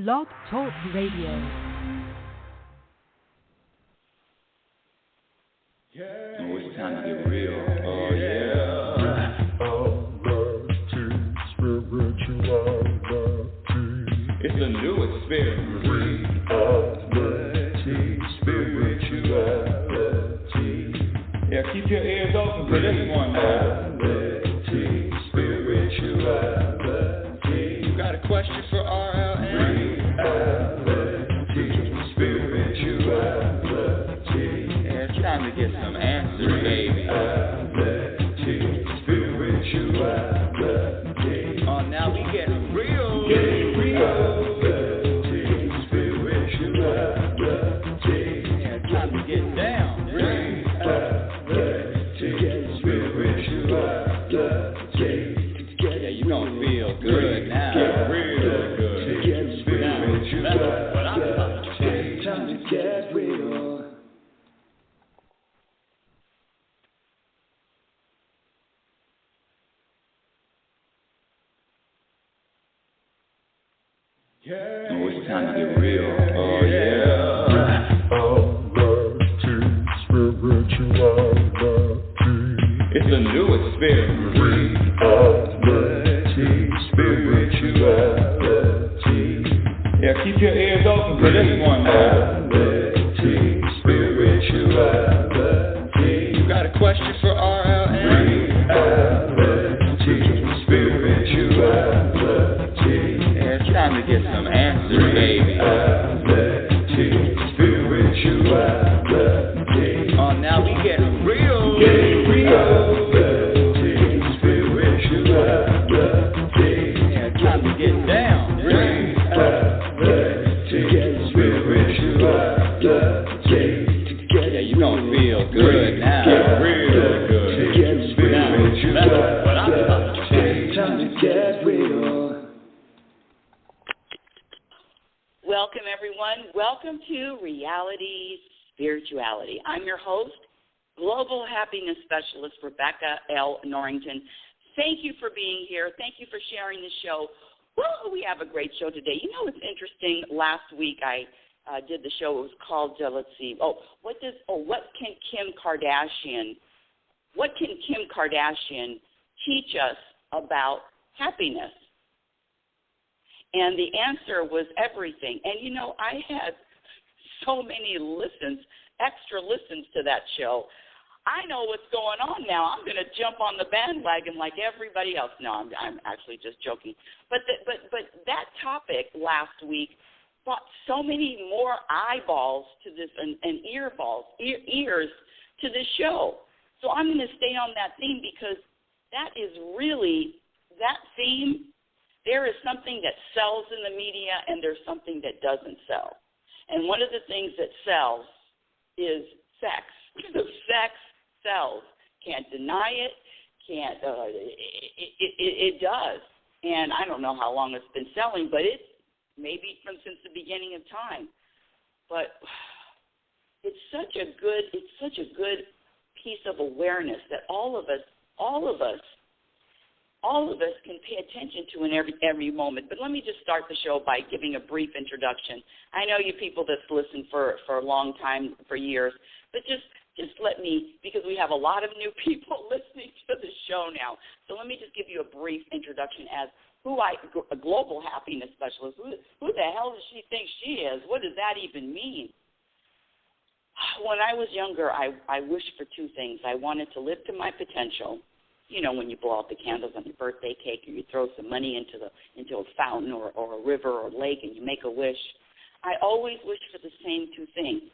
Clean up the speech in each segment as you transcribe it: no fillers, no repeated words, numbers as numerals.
Blog Talk Radio. Oh, it's time to get real. Oh, yeah. Reality, spirituality. It's a new experience. Reality, spirituality. Yeah, keep your ears open for this one now. Reality, spirituality. You got a question for RLN? Reality, spirituality. Yeah, it's time to get some answers, baby. Reality, spirituality. Oh, now we getting real. Reality, spirituality. Yeah, it's time to get down. Reality, spirituality. Yeah, you gonna feel good now. Real good. Now, that's what I'm talking about. Time to get real. Oh, it's time to get real. Oh, yeah. It's a new experience. Reality, spirituality. Yeah, keep your ears open for this one now. Reality, spirituality. You got a question for RLN? Reality, spirituality. Yeah, it's time to get some answers, baby. Reality, spirituality. Oh, now we getting real. Reality, spirituality. Yeah, it's time to get down. Reality, spirituality. Yeah, you gonna feel good now. Real good. Now, that's what I'm talking about. Time to get real. Welcome, everyone. Welcome to Reality Spirituality. I'm your host, Global Happiness Specialist Rebecca L. Norrington. Thank you for being here. Thank you for sharing the show. Well, we have a great show today. You know, it's interesting. Last week I did the show. It was called, what can Kim Kardashian teach us about happiness? And the answer was everything. And, you know, I had so many extra listens to that show. I know what's going on now. I'm going to jump on the bandwagon like everybody else. No, I'm actually just joking. But that topic last week brought so many more eyeballs to this and ears to this show. So I'm going to stay on that theme because that is really, that theme, there is something that sells in the media and there's something that doesn't sell. And one of the things that sells is sex. Sex sells. Can't deny it. It does. And I don't know how long it's been selling, but it's maybe since the beginning of time. But it's such a good piece of awareness that all of us can pay attention to in every moment. But let me just start the show by giving a brief introduction. I know you people that's listened for a long time, for years, but just let me, because we have a lot of new people listening to the show now. So let me just give you a brief introduction as a global happiness specialist. Who the hell does she think she is? What does that even mean? When I was younger, I wished for two things. I wanted to live to my potential. You know, when you blow out the candles on your birthday cake or you throw some money into a fountain or a river or a lake and you make a wish, I always wished for the same two things.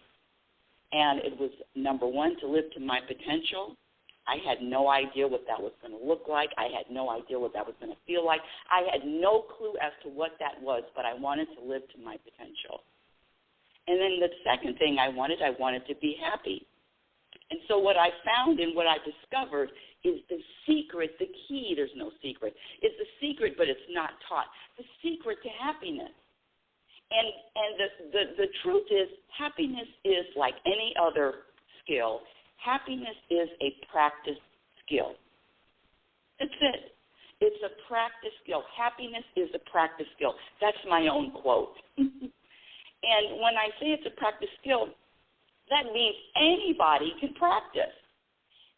And it was, number one, to live to my potential. I had no idea what that was going to look like. I had no idea what that was going to feel like. I had no clue as to what that was, but I wanted to live to my potential. And then the second thing I wanted to be happy. And so what I found and what I discovered is the secret, the key, there's no secret, is the secret, but it's not taught, the secret to happiness. And the truth is, happiness is like any other skill. Happiness is a practice skill. That's it. It's a practice skill. Happiness is a practice skill. That's my own quote. And when I say it's a practice skill, that means anybody can practice.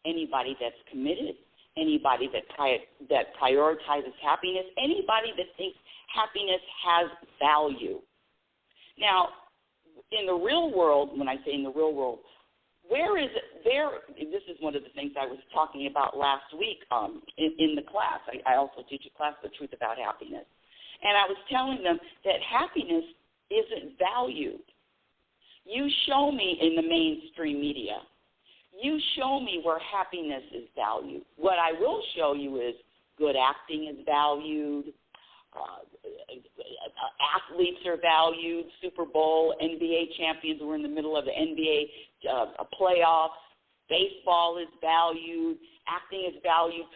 Anybody that's committed, anybody that prioritizes happiness, anybody that thinks happiness has value. Now, in the real world, when I say in the real world, where is it there? This is one of the things I was talking about last week in the class. I also teach a class, The Truth About Happiness. And I was telling them that happiness isn't valued. You show me in the mainstream media. You show me where happiness is valued. What I will show you is good acting is valued. Athletes are valued. Super Bowl, NBA champions. We're in the middle of the NBA playoffs. Baseball is valued. Acting is valued.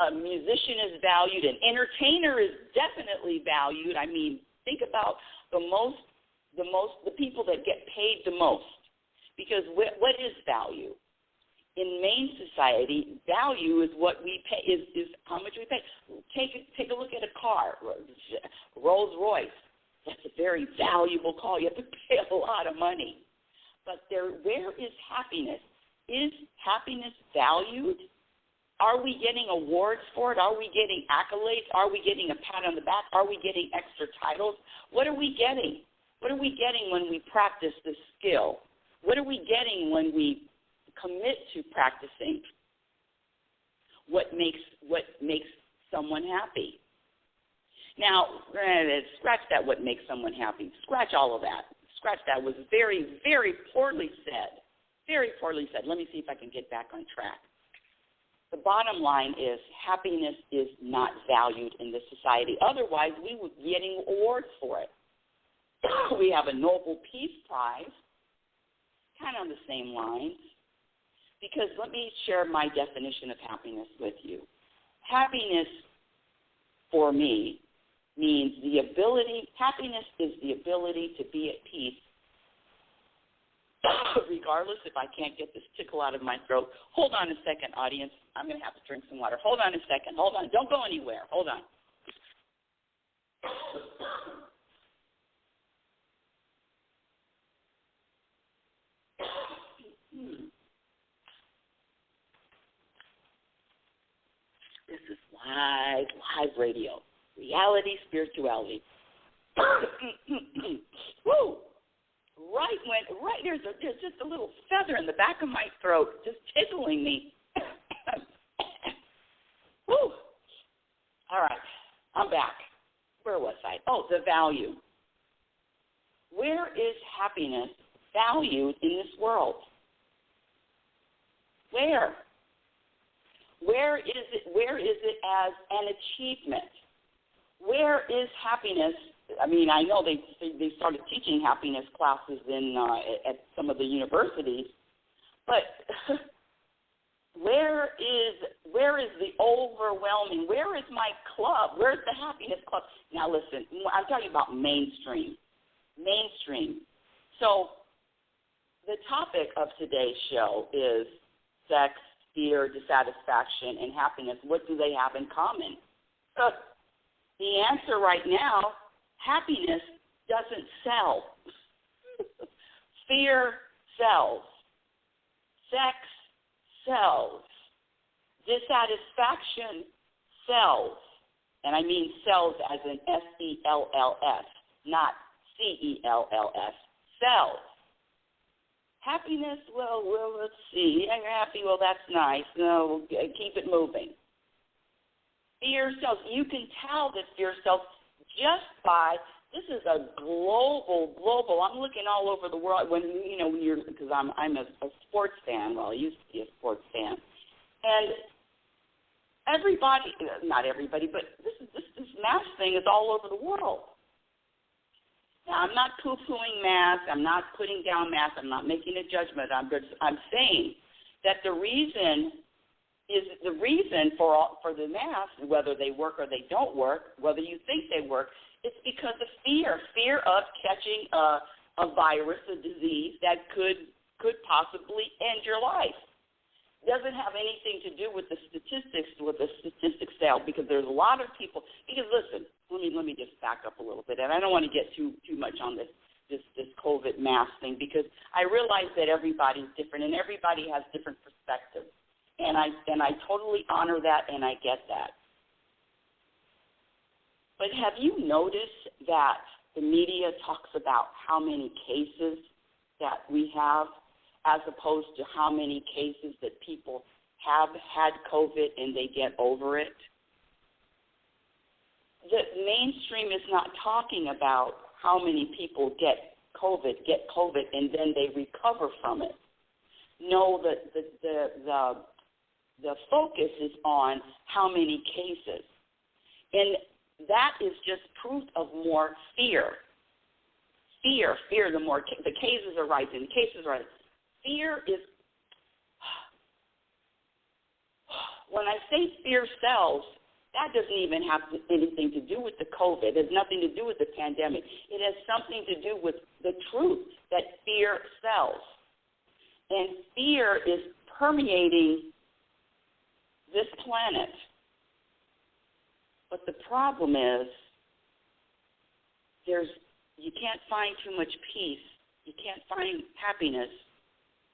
A musician is valued. An entertainer is definitely valued. I mean, think about the people that get paid the most. Because what is value? In Maine society, value is what we pay, is how much we pay. Take a look at a car, Rolls Royce. That's a very valuable car. You have to pay a lot of money. But where is happiness? Is happiness valued? Are we getting awards for it? Are we getting accolades? Are we getting a pat on the back? Are we getting extra titles? What are we getting? What are we getting when we practice this skill? What are we getting when we commit to practicing what makes someone happy? Now, scratch that, what makes someone happy. Scratch all of that. Scratch that. Was very, very poorly said. Very poorly said. Let me see if I can get back on track. The bottom line is happiness is not valued in this society. Otherwise, we would be getting awards for it. We have a Nobel Peace Prize, kind of on the same lines, because let me share my definition of happiness with you. Happiness, for me, means happiness is the ability to be at peace, regardless if I can't get this tickle out of my throat. Hold on a second, audience. I'm going to have to drink some water. Hold on a second. Hold on. Don't go anywhere. Hold on. This is live radio, reality spirituality. Woo! Right. There's just a little feather in the back of my throat, just tickling me. Woo! All right, I'm back. Where was I? Oh, the value. Where is happiness valued in this world? Where? Where is it as an achievement? Where is happiness? I mean, I know they started teaching happiness classes at some of the universities, but where is the overwhelming? Where is my club? Where's the happiness club? Now listen, I'm talking about mainstream. So the topic of today's show is sex, fear, dissatisfaction, and happiness. What do they have in common? The answer right now, happiness doesn't sell. Fear sells. Sex sells. Dissatisfaction sells. And I mean sells as in S-E-L-L-S, not C-E-L-L-S. Sells. Happiness, well, let's see. You're happy, well, that's nice. No, keep it moving. Fear sells. You can tell that fear sells just by, this is a global, I'm looking all over the world because I'm a sports fan. Well, I used to be a sports fan. And everybody, not everybody, but this mask thing is all over the world. Now, I'm not poo-pooing masks. I'm not putting down masks. I'm not making a judgment. I'm saying that the reason for the masks, whether they work or they don't work, whether you think they work, it's because of fear of catching a virus, a disease that could possibly end your life. doesn't have anything to do with the statistics sale, because there's a lot of people. Because listen, let me just back up a little bit, and I don't want to get too much on this COVID mask thing, because I realize that everybody's different and everybody has different perspectives, and I totally honor that and I get that. But have you noticed that the media talks about how many cases that we have, as opposed to how many cases that people have had COVID and they get over it? The mainstream is not talking about how many people get COVID, and then they recover from it. No, the focus is on how many cases. And that is just proof of more fear. Fear, the cases are rising, Fear is, when I say fear sells, that doesn't even have anything to do with the COVID. It has nothing to do with the pandemic. It has something to do with the truth that fear sells. And fear is permeating this planet. But the problem is, you can't find too much peace. You can't find happiness.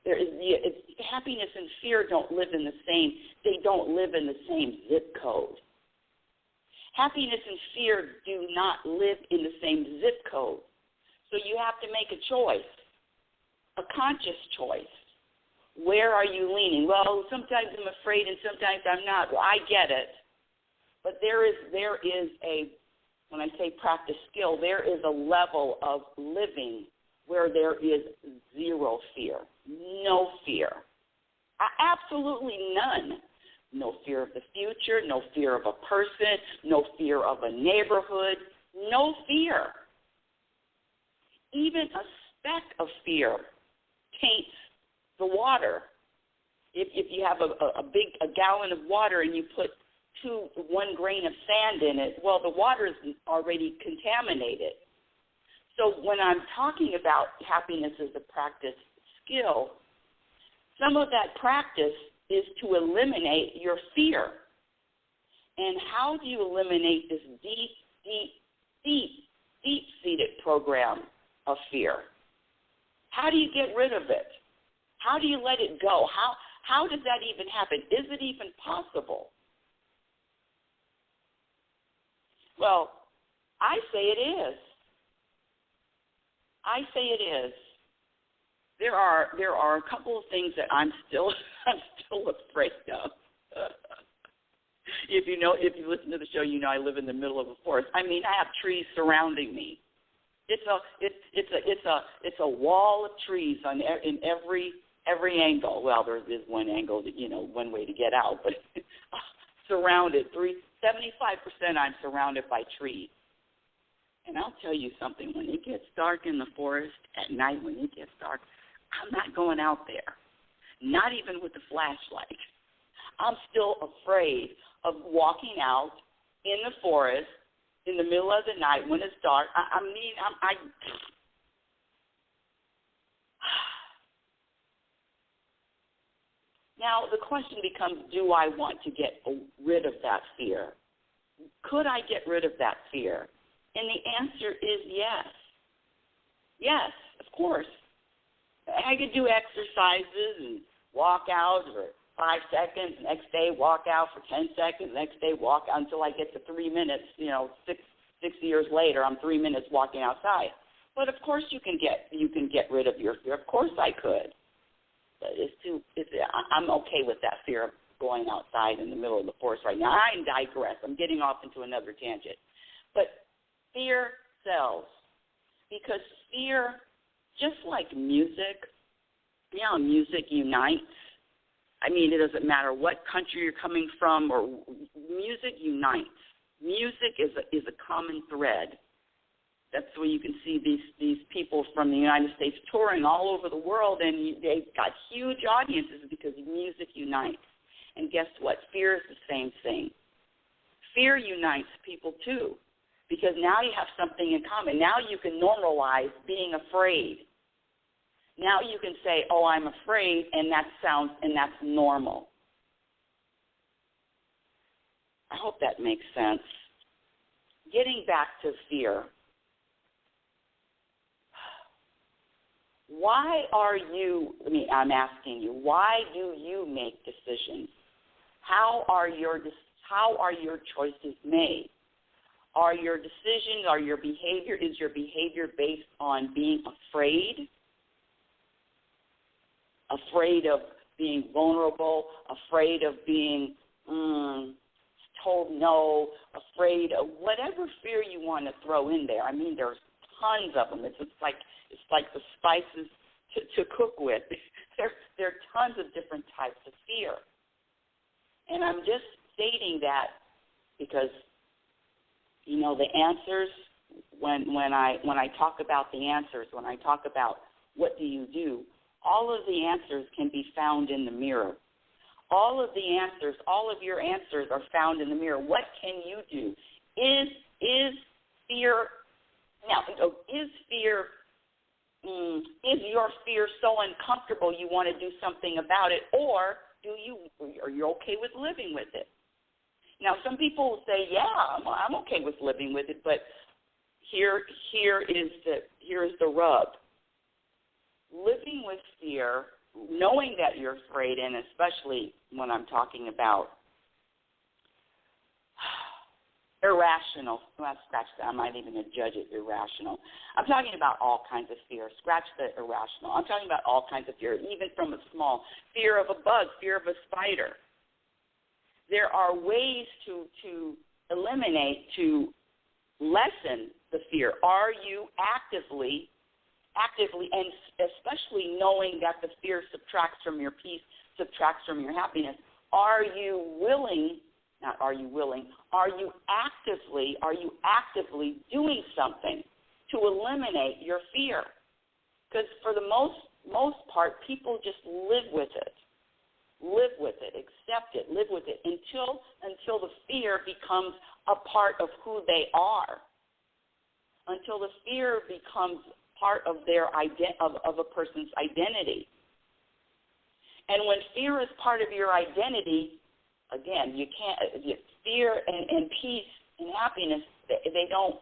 Happiness and fear don't live in the same. They don't live in the same zip code. Happiness and fear do not live in the same zip code. So you have to make a choice, a conscious choice. Where are you leaning? Well, sometimes I'm afraid and sometimes I'm not. Well, I get it. But there is a, when I say practice skill, there is a level of living where there is zero fear, no fear, absolutely none. No fear of the future, no fear of a person, no fear of a neighborhood, no fear. Even a speck of fear taints the water. If you have a gallon of water and you put 1 grain of sand in it, well, the water is already contaminated. So when I'm talking about happiness as a practice skill, some of that practice is to eliminate your fear. And how do you eliminate this deep-seated program of fear? How do you get rid of it? How do you let it go? How does that even happen? Is it even possible? Well, I say it is. There are a couple of things that I'm still afraid of. If you listen to the show, you know I live in the middle of a forest. I mean, I have trees surrounding me. It's a wall of trees in every angle. Well, there is one angle that, one way to get out, but surrounded. 75% I'm surrounded by trees. And I'll tell you something, when it gets dark in the forest at night, when it gets dark, I'm not going out there, not even with the flashlight. I'm still afraid of walking out in the forest in the middle of the night when it's dark. Now, the question becomes, do I want to get rid of that fear? Could I get rid of that fear? And the answer is yes. Yes, of course. I could do exercises and walk out for 5 seconds, next day walk out for 10 seconds, next day walk out until I get to 3 minutes. 6 years later, I'm 3 minutes walking outside. But of course you can get rid of your fear. Of course I could. But I'm okay with that fear of going outside in the middle of the forest right now. I digress. I'm getting off into another tangent. But fear sells, because fear, just like music, music unites. I mean, it doesn't matter what country you're coming from, or music unites. Music is a common thread. That's where you can see these people from the United States touring all over the world, and they've got huge audiences because music unites. And guess what? Fear is the same thing. Fear unites people too, because now you have something in common. Now you can normalize being afraid. Now you can say, oh, I'm afraid, and that's normal. I hope that makes sense. Getting back to fear. I'm asking you, why do you make decisions? How are your choices made? Are your decisions, is your behavior based on being afraid? Afraid of being vulnerable, afraid of being told no, afraid of whatever fear you want to throw in there. I mean, there's tons of them. It's like the spices to cook with. There are tons of different types of fear. And I'm just stating that because, you know, the answers, when I talk about the answers, when I talk about what do you do, all of the answers can be found in the mirror. All of your answers are found in the mirror. What can you do? Is fear is your fear so uncomfortable you want to do something about it, or are you okay with living with it? Now, some people will say, yeah, I'm okay with living with it, but here is the rub. Living with fear, knowing that you're afraid, and especially when I'm talking about irrational, well, scratch that, I'm not even going to judge it irrational. I'm talking about all kinds of fear. Scratch the irrational. I'm talking about all kinds of fear, even from a small fear of a bug, fear of a spider. There are ways to eliminate, to lessen the fear. Are you actively, and especially knowing that the fear subtracts from your peace, subtracts from your happiness, are you actively doing something to eliminate your fear? Because for the most part, people just live with it, accept it, live with it until the fear becomes a part of who they are, until the fear becomes part of their of a person's identity. And when fear is part of your identity, again, you can't. Fear and peace and happiness, they don't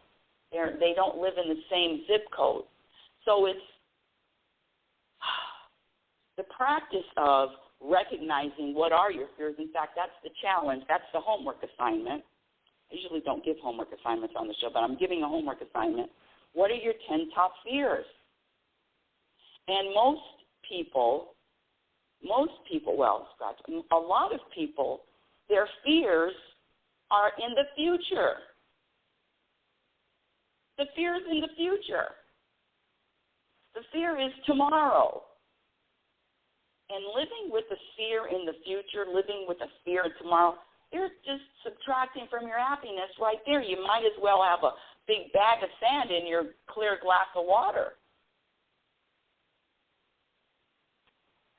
live in the same zip code. So it's the practice of recognizing what are your fears. In fact, that's the challenge. That's the homework assignment. I usually don't give homework assignments on the show, but I'm giving a homework assignment. What are your 10 top fears? And most people, a lot of people, their fears are in the future. The fear is in the future. The fear is tomorrow. And living with the fear in the future, living with the fear of tomorrow, you're just subtracting from your happiness right there. You might as well have a big bag of sand in your clear glass of water.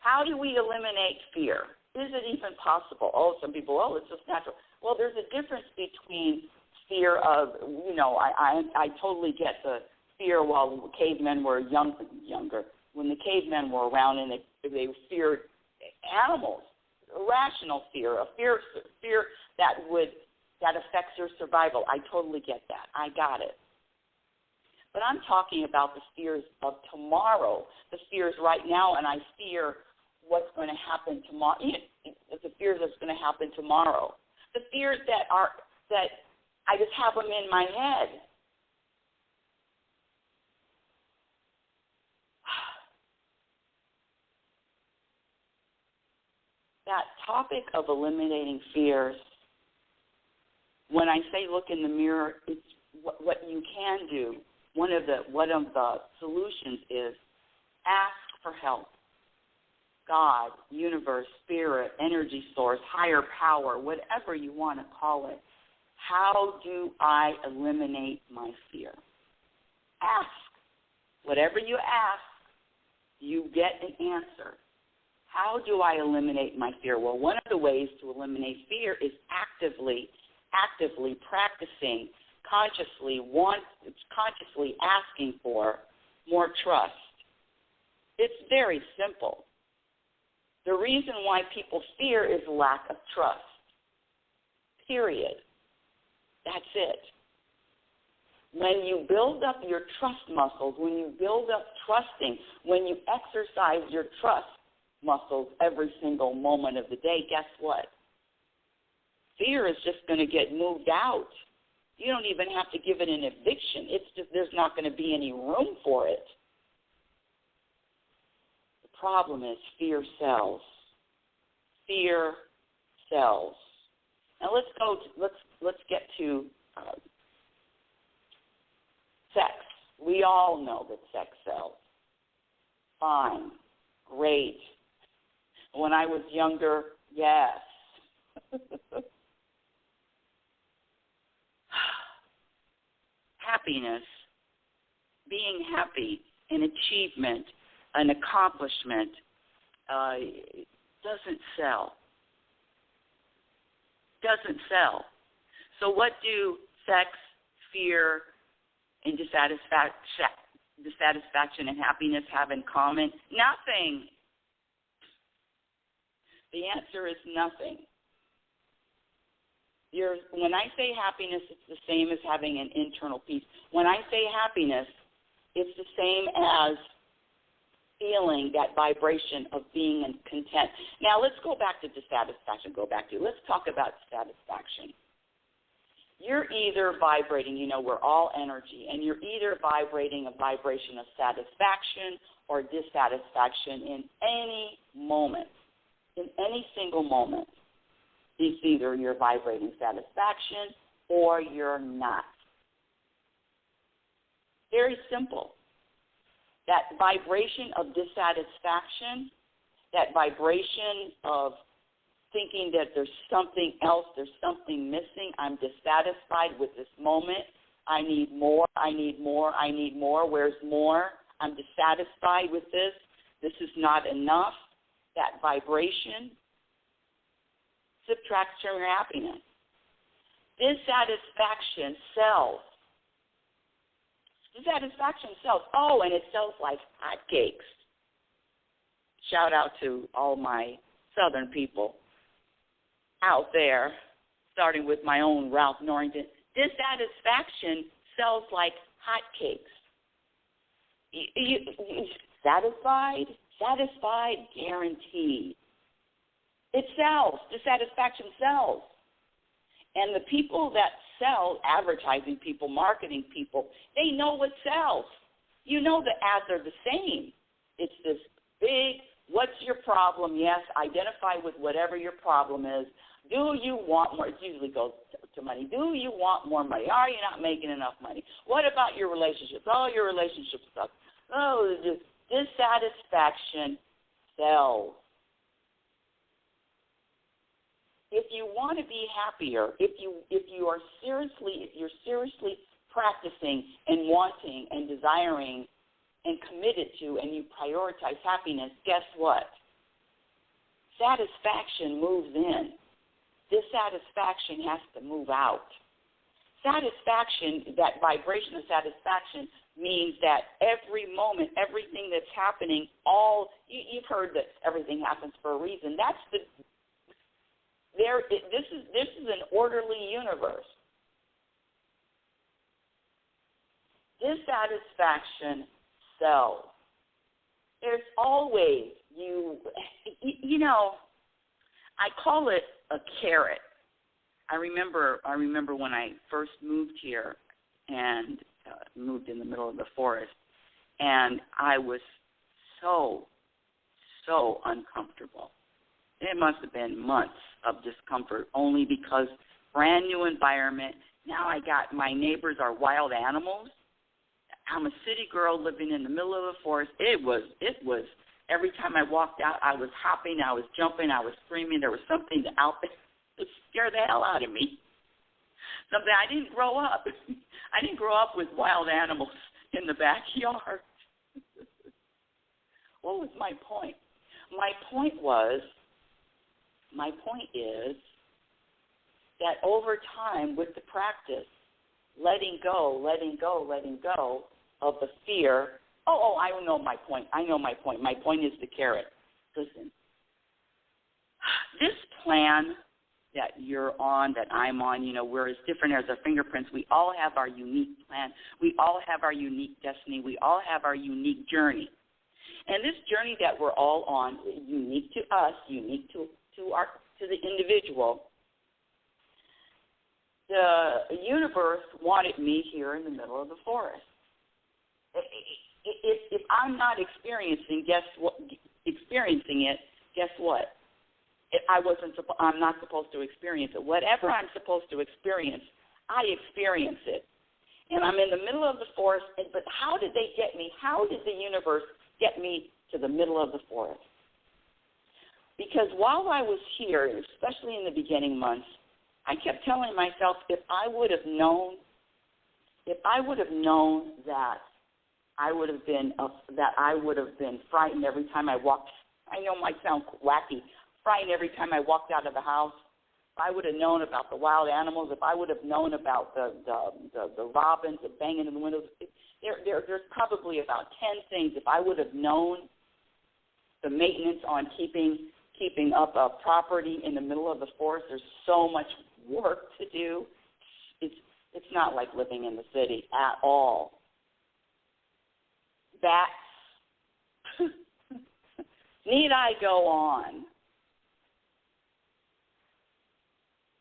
How do we eliminate fear? Is it even possible? Oh, some people, it's just natural. Well, there's a difference between fear of, I totally get the fear while cavemen were younger. When the cavemen were around and they feared animals, irrational fear, a fear that affects your survival. I totally get that. I got it. But I'm talking about the fears of tomorrow, the fears right now, and I fear what's going to happen tomorrow. The fears that's going to happen tomorrow. The fears that I just have them in my head. That topic of eliminating fears, when I say look in the mirror, it's what you can do. One of the solutions is ask for help. God, universe, spirit, energy source, higher power, whatever you want to call it. How do I eliminate my fear? Ask. Whatever you ask, you get an answer. How do I eliminate my fear? Well, one of the ways to eliminate fear is actively practicing, consciously asking for more trust. It's very simple. The reason why people fear is lack of trust. Period. That's it. When you build up your trust muscles, when you build up trusting, when you exercise your trust muscles every single moment of the day, guess what? Fear is just going to get moved out. You don't even have to give it an eviction. It's just there's not going to be any room for it. The problem is fear sells. Fear sells. Now let's get to sex. We all know that sex sells. Fine. Great. When I was younger, yes. Happiness, being happy, an achievement, an accomplishment, doesn't sell. Doesn't sell. So what do sex, fear, and dissatisfaction and happiness have in common? Nothing. The answer is nothing. When I say happiness, it's the same as having an internal peace. When I say happiness, it's the same as feeling that vibration of being content. Now, let's go back to dissatisfaction. Let's talk about dissatisfaction. You're either vibrating, we're all energy, and you're either vibrating a vibration of satisfaction or dissatisfaction in any moment, in any single moment. It's either you're vibrating satisfaction or you're not. Very simple. That vibration of dissatisfaction, that vibration of thinking that there's something else, there's something missing, I'm dissatisfied with this moment, I need more, where's more? I'm dissatisfied with this is not enough. That vibration subtracts from your happiness. Dissatisfaction sells. Dissatisfaction sells. Oh, and it sells like hotcakes. Shout out to all my Southern people out there, starting with my own Ralph Norrington. Dissatisfaction sells like hotcakes. You satisfied, guaranteed. It sells. Dissatisfaction sells. And the people that sell, advertising people, marketing people, they know what sells. You know the ads are the same. It's this big, what's your problem? Yes, identify with whatever your problem is. Do you want more? It usually goes to money. Do you want more money? Are you not making enough money? What about your relationships? Oh, your relationships suck. Oh, dissatisfaction sells. If you want to be happier, if you're seriously practicing and wanting and desiring and committed to, and you prioritize happiness, guess what? Satisfaction moves in. Dissatisfaction has to move out. Satisfaction, that vibration of satisfaction, means that every moment, everything that's happening, you've heard that everything happens for a reason. This is an orderly universe. Dissatisfaction sells. There's always I call it a carrot. I remember when I first moved here and moved in the middle of the forest, and I was so uncomfortable. It must have been months of discomfort only because brand new environment. Now my neighbors are wild animals. I'm a city girl living in the middle of the forest. It was every time I walked out, I was hopping, I was jumping, I was screaming. There was something out there that scared the hell out of me. Something I didn't grow up. I didn't grow up with wild animals in the backyard. What was my point? My point is that over time, with the practice, letting go of the fear I know my point. My point is the carrot. Listen, this plan that you're on, that I'm on, we're as different as our fingerprints. We all have our unique plan. We all have our unique destiny. We all have our unique journey. And this journey that we're all on, unique to us, unique to the individual, the universe wanted me here in the middle of the forest. If I'm not experiencing it, guess what? I'm not supposed to experience it. Whatever I'm supposed to experience, I experience it. And I'm in the middle of the forest, but how did they get me? How did the universe get me to the middle of the forest? Because while I was here, especially in the beginning months, I kept telling myself, if I would have known that I would have been frightened every time I walked. I know it might sound wacky, frightened every time I walked out of the house. If I would have known about the wild animals, if I would have known about the robins that banging in the windows, there's probably about 10 things. If I would have known the maintenance on keeping up a property in the middle of the forest, there's so much work to do. It's not like living in the city at all. Bats. Need I go on?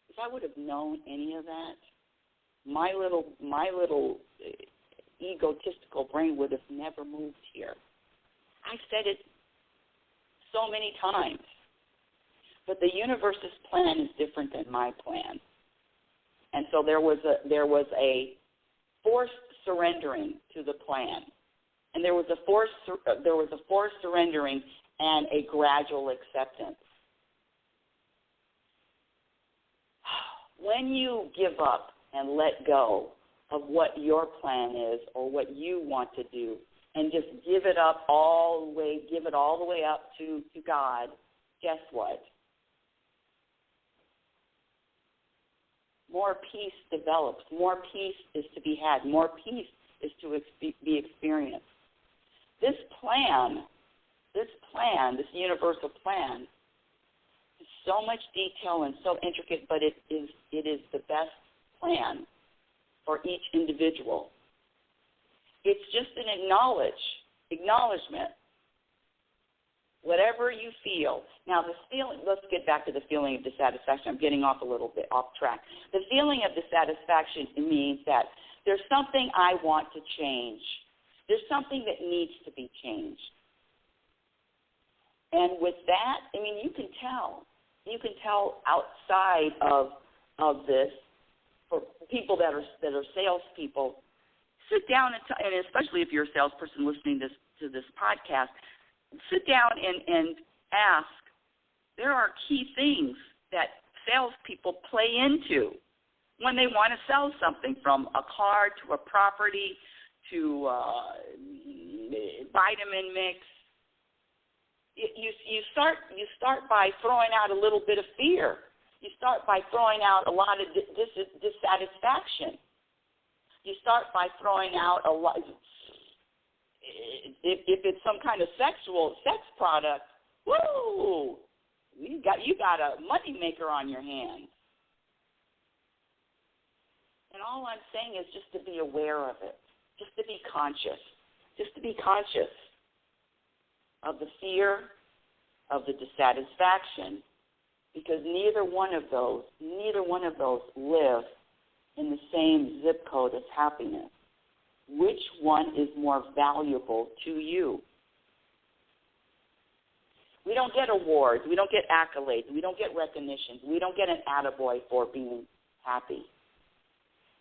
If I would have known any of that, my little egotistical brain would have never moved here. I said it so many times. But the universe's plan is different than my plan. And so there was a forced surrendering to the plan. And there was a forced surrendering and a gradual acceptance. When you give up and let go of what your plan is or what you want to do, and just give it all the way up to God, guess what? More peace develops. More peace is to be had. More peace is to be experienced. This universal plan, is so much detail and so intricate, but it is the best plan for each individual. It's just an acknowledgement. Whatever you feel. Now, let's get back to the feeling of dissatisfaction. I'm getting off a little bit off track. The feeling of dissatisfaction means that there's something I want to change. There's something that needs to be changed. And with that, you can tell. You can tell outside of this, for people that are salespeople, sit down and especially if you're a salesperson listening to this podcast, sit down and ask. There are key things that salespeople play into when they want to sell something, from a car to a property to vitamin mix. You start by throwing out a little bit of fear. You start by throwing out a lot of dissatisfaction. You start by throwing out a lot. If it's some kind of sex product, woo! You got a money maker on your hands. And all I'm saying is just to be aware of it, just to be conscious of the fear, of the dissatisfaction, because neither one of those live in the same zip code as happiness. Which one is more valuable to you? We don't get awards. We don't get accolades. We don't get recognitions. We don't get an attaboy for being happy.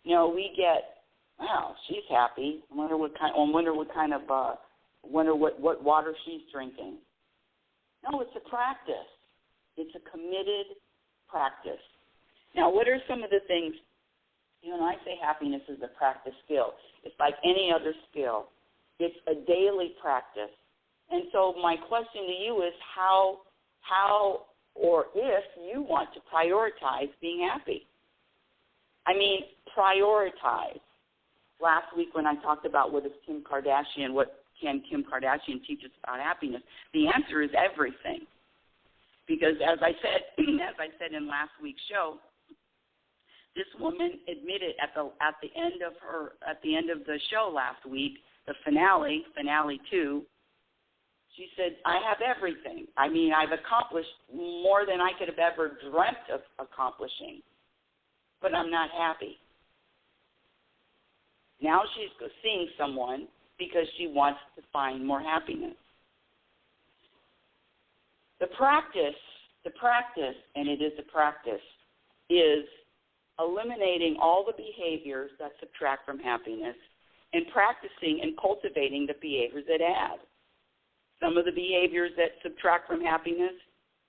We get, wow, she's happy. I wonder what water she's drinking. No, it's a practice. It's a committed practice. Now, what are some of the things? When I say happiness is a practice skill, it's like any other skill. It's a daily practice. And so my question to you is how or if you want to prioritize being happy. Prioritize. Last week when I talked about what is Kim Kardashian, what can Kim Kardashian teach us about happiness? The answer is everything. Because as I said in last week's show, this woman admitted at the end of the show last week, the finale 2, she said, I have everything. I mean, I've accomplished more than I could have ever dreamt of accomplishing, but I'm not happy. Now she's seeing someone because she wants to find more happiness. The practice, and it is a practice, is eliminating all the behaviors that subtract from happiness and practicing and cultivating the behaviors that add. Some of the behaviors that subtract from happiness,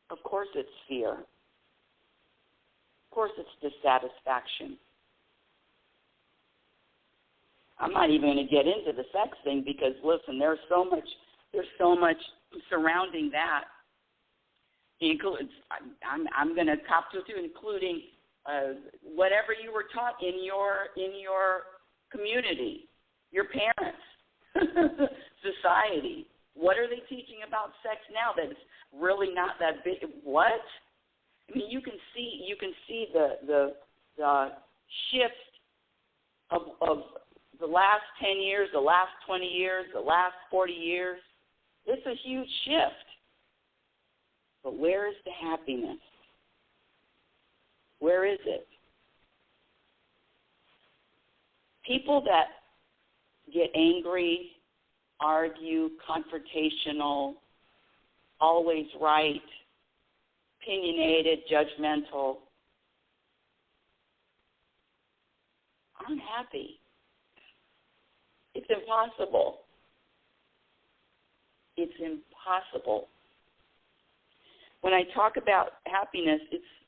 of course it's fear. Of course it's dissatisfaction. I'm not even going to get into the sex thing because, listen, there's so much surrounding that. I'm going to cop to it too, including whatever you were taught in your community, your parents, society. What are they teaching about sex now that it's really not that big? What? I mean, you can see the shift of the last 10 years, the last 20 years, the last 40 years. It's a huge shift. But where is the happiness? Where is it? People that get angry, argue, confrontational, always right, opinionated, judgmental, aren't happy. It's impossible. It's impossible. When I talk about happiness,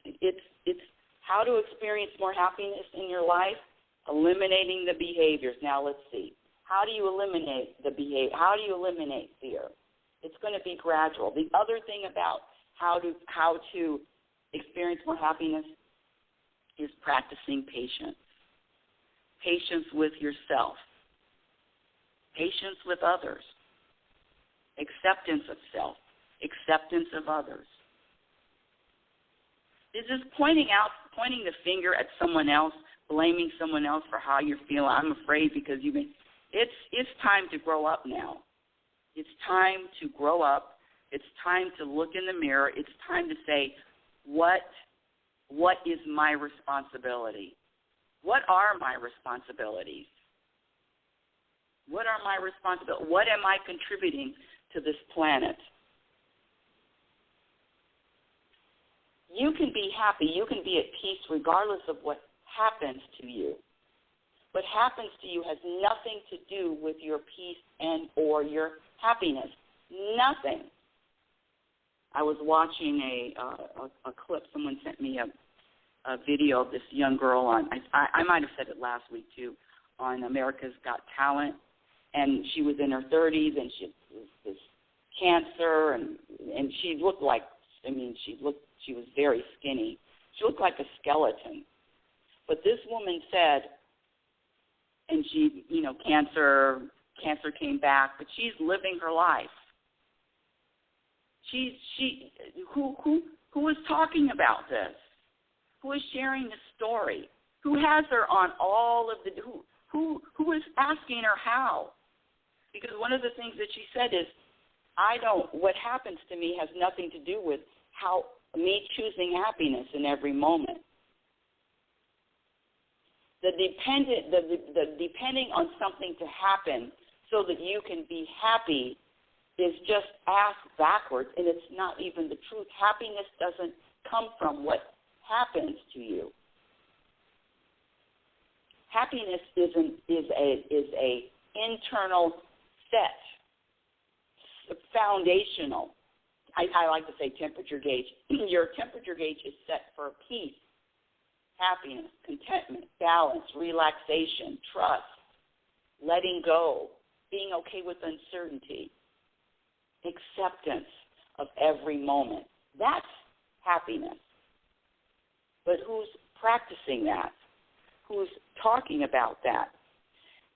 it's how to experience more happiness in your life, eliminating the behaviors. Now let's see. How do you eliminate the behavior? How do you eliminate fear? It's going to be gradual. The other thing about how to experience more happiness is practicing patience. Patience with yourself. Patience with others. Acceptance of self. Acceptance of others. This is pointing the finger at someone else, blaming someone else for how you're feeling. I'm afraid because it's time to grow up now. It's time to grow up. It's time to look in the mirror. It's time to say, what is my responsibility? What are my responsibilities? What are my responsibilities? What am I contributing to this planet? You can be happy. You can be at peace regardless of what happens to you. What happens to you has nothing to do with your peace and or your happiness. Nothing. I was watching a clip. Someone sent me a video of this young girl on, I might have said it last week too, on America's Got Talent. And she was in her 30s, and she was this cancer, and she looked like, she was very skinny. She looked like a skeleton. But this woman said, and she, cancer came back, but she's living her life. Who is talking about this? Who is sharing the story? Who has her on all of the, who is asking her how? Because one of the things that she said is, what happens to me has nothing to do with how me choosing happiness in every moment. The depending on something to happen so that you can be happy is just asked backwards, and it's not even the truth. Happiness doesn't come from what happens to you. Happiness is a internal set, foundational. I like to say temperature gauge. Your temperature gauge is set for peace, happiness, contentment, balance, relaxation, trust, letting go, being okay with uncertainty, acceptance of every moment. That's happiness. But who's practicing that? Who's talking about that?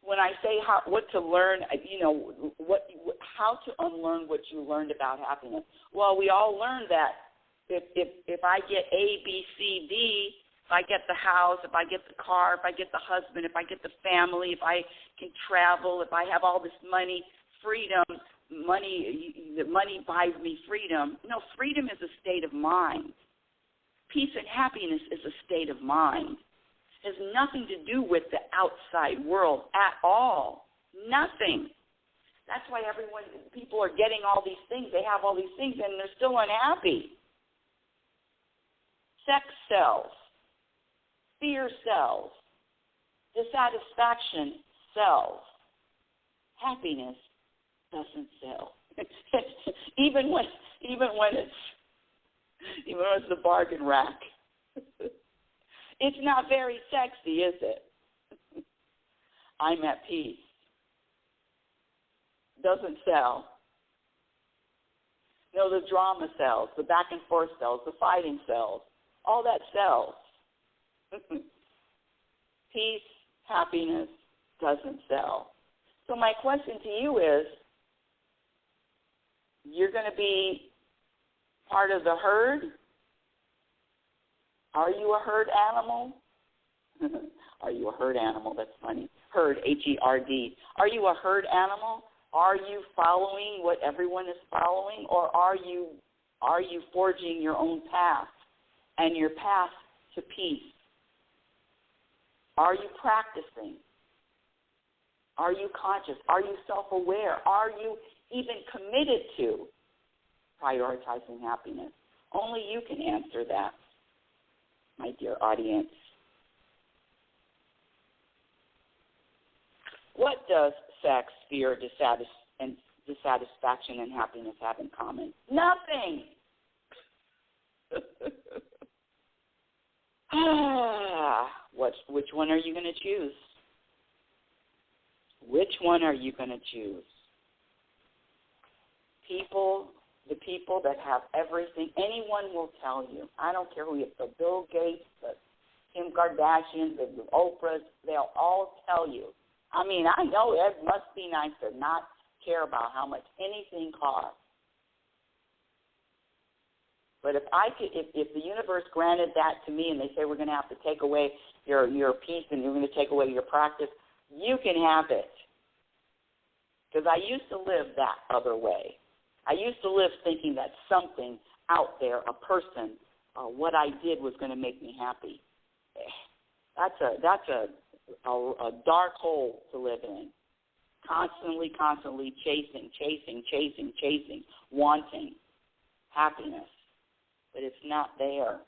When I say what to learn, what how to unlearn what you learned about happiness. Well, we all learned that if I get A, B, C, D, if I get the house, if I get the car, if I get the husband, if I get the family, if I can travel, if I have all this money, freedom, the money buys me freedom. No, freedom is a state of mind. Peace and happiness is a state of mind. It has nothing to do with the outside world at all. Nothing. That's why people are getting all these things. They have all these things, and they're still unhappy. Sex sells. Fear sells. Dissatisfaction sells. Happiness doesn't sell. even when it's the bargain rack. It's not very sexy, is it? I'm at peace. Doesn't sell. No, the drama sells, the back and forth sells, the fighting sells. All that sells. Peace, happiness doesn't sell. So my question to you is, you're going to be part of the herd? Are you a herd animal? Are you a herd animal? That's funny. Herd, H-E-R-D. Are you a herd animal? Are you following what everyone is following, or are you forging your own path and your path to peace? Are you practicing? Are you conscious? Are you self-aware? Are you even committed to prioritizing happiness? Only you can answer that, my dear audience. What does sex, fear, dissatisfaction, and happiness have in common? Nothing. Which one are you going to choose? Which one are you going to choose? The people that have everything, anyone will tell you. I don't care who you are, the Bill Gates, the Kim Kardashian, the Oprahs, they'll all tell you. I mean, I know it must be nice to not care about how much anything costs. But if the universe granted that to me and they say we're going to have to take away your peace and you're going to take away your practice, you can have it. Because I used to live that other way. I used to live thinking that something out there, a person, what I did was going to make me happy. That's a dark hole to live in. Constantly chasing, wanting happiness. But it's not there.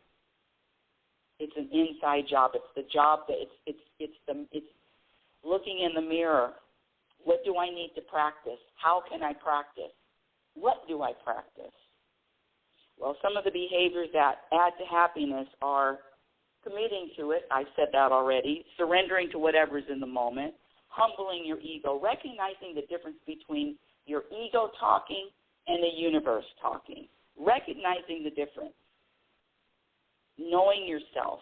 It's an inside job. It's the job that it's looking in the mirror. What do I need to practice? How can I practice? What do I practice? Well, some of the behaviors that add to happiness are committing to it. I said that already. Surrendering to whatever's in the moment. Humbling your ego. Recognizing the difference between your ego talking and the universe talking. Recognizing the difference. Knowing yourself.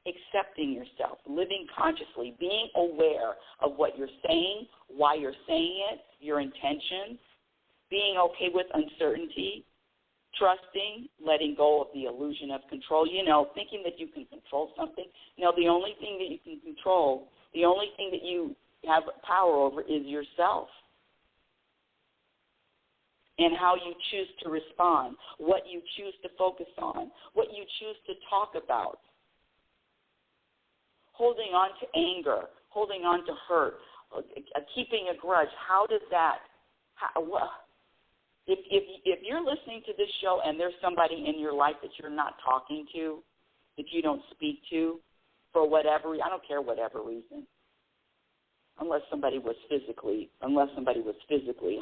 Accepting yourself. Living consciously. Being aware of what you're saying, why you're saying it, your intentions. Being okay with uncertainty. Trusting, letting go of the illusion of control. Thinking that you can control something. The only thing that you can control, the only thing that you have power over is yourself. And how you choose to respond, what you choose to focus on, what you choose to talk about. Holding on to anger, holding on to hurt, keeping a grudge. How does that, if you're listening to this show and there's somebody in your life that you're not talking to, that you don't speak to for whatever reason, I don't care whatever reason, unless somebody was physically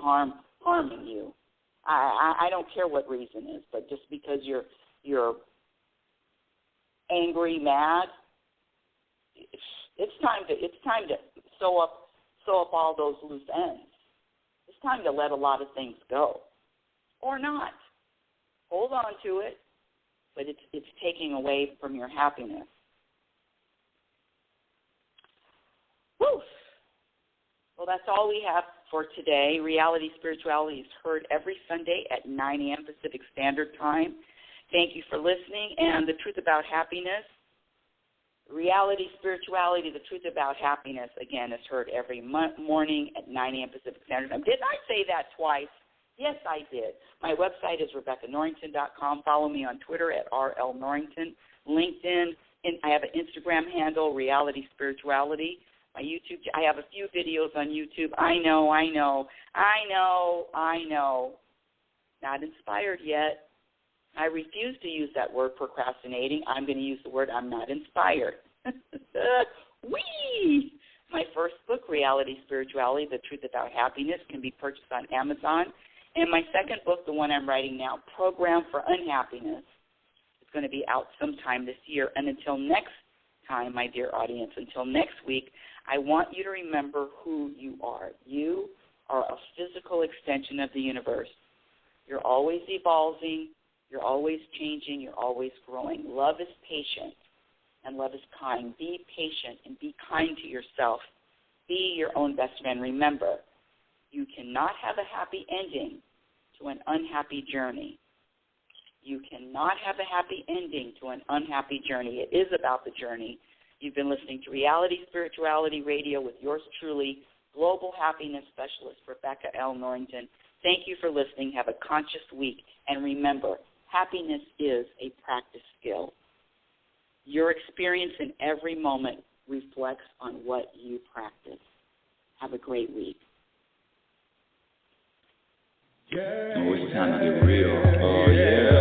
harming you. I don't care what reason is, but just because you're angry, mad, it's time to sew up all those loose ends. It's time to let a lot of things go, or not. Hold on to it, but it's taking away from your happiness. Woo! Well, that's all we have for today. Reality Spirituality is heard every Sunday at 9 a.m. Pacific Standard Time. Thank you for listening. And The Truth About Happiness, Reality Spirituality, The Truth About Happiness, again, is heard every morning at 9 a.m. Pacific Standard Time. Did I say that twice? Yes, I did. My website is RebeccaNorrington.com. Follow me on Twitter at RLNorrington, LinkedIn, and I have an Instagram handle, Reality Spirituality. My YouTube, I have a few videos on YouTube. I know. Not inspired yet. I refuse to use that word procrastinating. I'm going to use the word I'm not inspired. Whee! My first book, Reality Spirituality, The Truth About Happiness, can be purchased on Amazon. And my second book, the one I'm writing now, Program for Unhappiness, is going to be out sometime this year. And until next time, my dear audience, until next week, I want you to remember who you are. You are a physical extension of the universe. You're always evolving. You're always changing. You're always growing. Love is patient, and love is kind. Be patient and be kind to yourself. Be your own best friend. Remember, you cannot have a happy ending to an unhappy journey. You cannot have a happy ending to an unhappy journey. It is about the journey. You've been listening to Reality Spirituality Radio with yours truly, Global Happiness Specialist, Rebecca L. Norrington. Thank you for listening. Have a conscious week. And remember, happiness is a practice skill. Your experience in every moment reflects on what you practice. Have a great week. Oh, it's time to get real. Oh, yeah.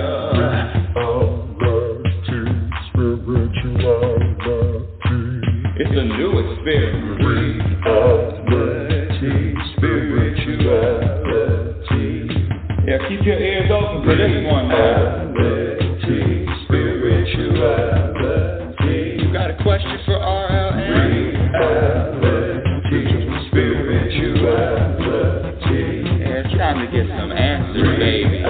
It's a new experience. Reality Spirituality. Yeah, keep your ears open for this one, man. Reality Spirituality. You got a question for RLN? Reality Spirituality. Yeah, it's time to get some answers, baby.